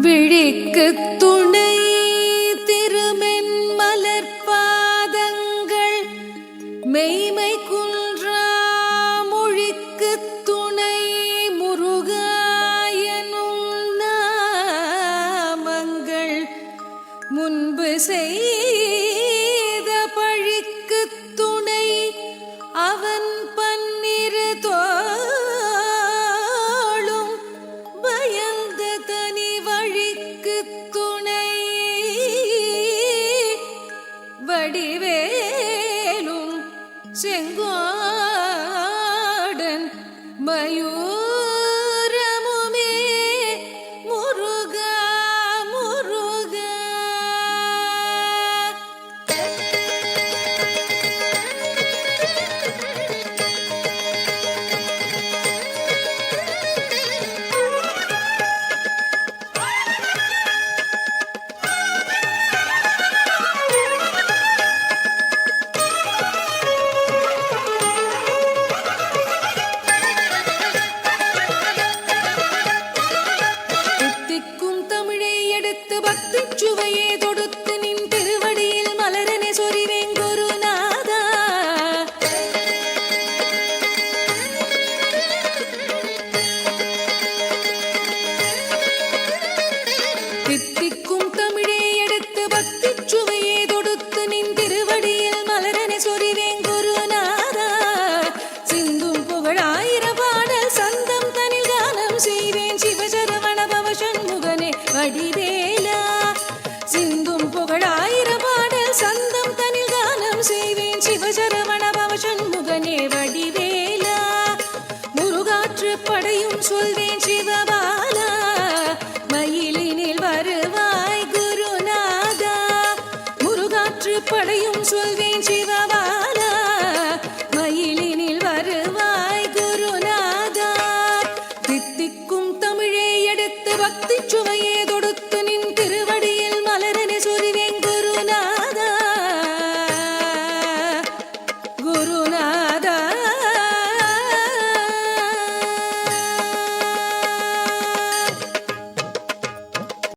விழிக்கு துணை திருமென் மலர்பாதங்கள் மெய்மை குன்றா மொழிக்கு துணை முருகாயனும் நாமங்கள் முன்பு செய்த பழிக்கு துணை அவன் பன்னிரு தோளும் பயந்த தனி வழிக்கு துணை வடிவேலும் செங்கோடன் மயூரமுமே முருகா முருகா. தித்திக்கும் தமிழை எடுத்து பக்தி சுவையே தொடுத்து நின் திருவடியில் மலரனே சொரிவேன் குருநாதா. தித்திக்கும் தமிழை எடுத்து பக்தி சுவையே தொடுத்து நின் திருவடியில் மலரனே சொரிவேன் குருநாதா. சிந்தும் புகழாயிர பாடல் சந்தம் தனில் கானம் செய்வேன் சிவசரவண பவ சண்முகனே வடிவேலா. சிந்தும் புகழாயிர பாடல் சந்தம் தனில் கானம் செய்வேன் சிவசரவண பவ சண்முகனே வடிவேலா. முருகாற்று படையும் சொல்வேன் சிவபாலா. மயிலினில் வருவாய் குருநாதா. முருகாற்று படையும் சொல்வேன் சிவபாலா. மயிலினில் வருவாய் குருநாதா. தித்திக்கும் தமிழை எடுத்து பக்தி சுவையே தொடுத்து நின்